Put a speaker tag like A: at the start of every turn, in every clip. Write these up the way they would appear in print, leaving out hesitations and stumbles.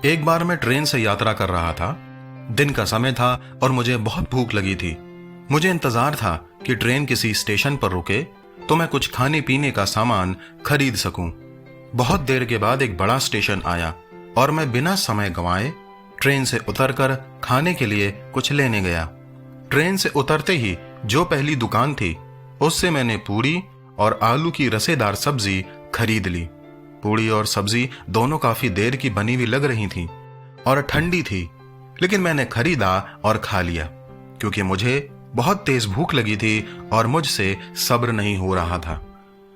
A: एक बार मैं ट्रेन से यात्रा कर रहा था। दिन का समय था और मुझे बहुत भूख लगी थी। मुझे इंतजार था कि ट्रेन किसी स्टेशन पर रुके तो मैं कुछ खाने पीने का सामान खरीद सकूं। बहुत देर के बाद एक बड़ा स्टेशन आया और मैं बिना समय गंवाए ट्रेन से उतरकर खाने के लिए कुछ लेने गया। ट्रेन से उतरते ही जो पहली दुकान थी उससे मैंने पूड़ी और आलू की रसेदार सब्जी खरीद ली। पूड़ी और सब्जी दोनों काफी देर की बनी हुई लग रही थी और ठंडी थी, लेकिन मैंने खरीदा और खा लिया क्योंकि मुझे बहुत तेज भूख लगी थी और मुझसे सब्र नहीं हो रहा था।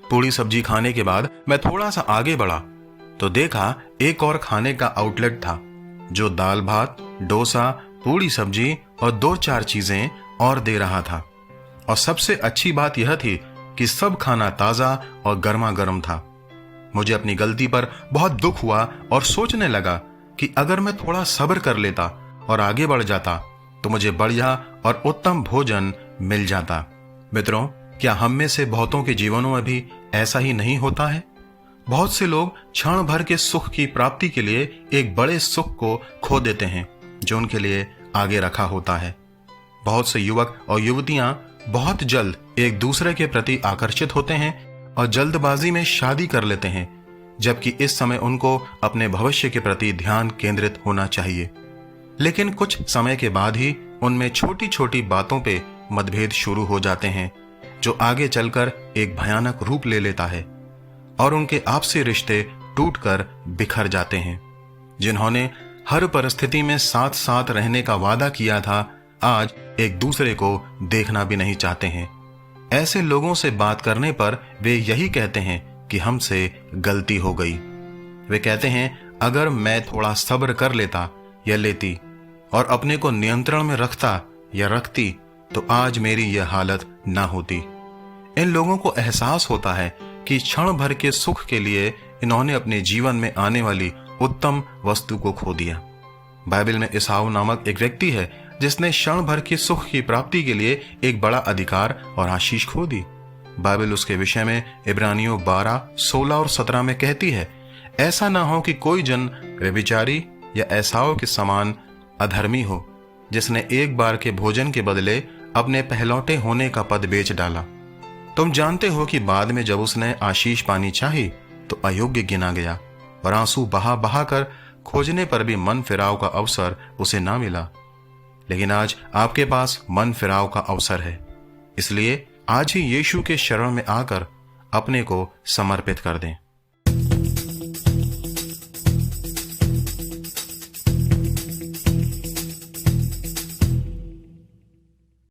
A: पूड़ी सब्जी खाने के बाद मैं थोड़ा सा आगे बढ़ा तो देखा एक और खाने का आउटलेट था जो दाल भात, डोसा, पूड़ी सब्जी और 2-4 चीजें और दे रहा था। और सबसे अच्छी बात यह थी कि सब खाना ताजा और गर्मा गर्म था। मुझे अपनी गलती पर बहुत दुख हुआ और सोचने लगा कि अगर मैं थोड़ा सब्र कर लेता और आगे बढ़ जाता तो मुझे बढ़िया और उत्तम भोजन मिल जाता। मित्रों, क्या हम में से बहुतों के जीवनों में भी ऐसा ही नहीं होता है? बहुत से लोग क्षण भर के सुख की प्राप्ति के लिए एक बड़े सुख को खो देते हैं जो उनके लिए आगे रखा होता है। बहुत से युवक और युवतियां बहुत जल्द एक दूसरे के प्रति आकर्षित होते हैं और जल्दबाजी में शादी कर लेते हैं, जबकि इस समय उनको अपने भविष्य के प्रति ध्यान केंद्रित होना चाहिए। लेकिन कुछ समय के बाद ही उनमें छोटी छोटी बातों पे मतभेद शुरू हो जाते हैं जो आगे चलकर एक भयानक रूप ले लेता है और उनके आपसी रिश्ते टूटकर बिखर जाते हैं। जिन्होंने हर परिस्थिति में साथ साथ रहने का वादा किया था, आज एक दूसरे को देखना भी नहीं चाहते हैं। ऐसे लोगों से बात करने पर वे यही कहते हैं कि हमसे गलती हो गई। वे कहते हैं अगर मैं थोड़ा सब्र कर लेता या लेती और अपने को नियंत्रण में रखता या रखती तो आज मेरी यह हालत ना होती। इन लोगों को एहसास होता है कि क्षण भर के सुख के लिए इन्होंने अपने जीवन में आने वाली उत्तम वस्तु को खो दिया। बाइबल में एसाव नामक एक व्यक्ति है जिसने क्षण भर के सुख की प्राप्ति के लिए एक बड़ा अधिकार और आशीष खो दी। बाइबल उसके विषय में इब्रानियों 12, 16 और 17 में कहती है, ऐसा ना हो कि कोई जन व्यभिचारी या एसाव के समान अधर्मी हो जिसने एक बार के भोजन के बदले अपने पहलौटे होने का पद बेच डाला। तुम जानते हो कि बाद में जब उसने आशीष पानी चाही तो अयोग्य गिना गया और आंसू बहा बहा कर खोजने पर भी मन फिराव का अवसर उसे ना मिला। लेकिन आज आपके पास मन फिराव का अवसर है, इसलिए आज ही यीशु के शरण में आकर अपने को समर्पित कर दें।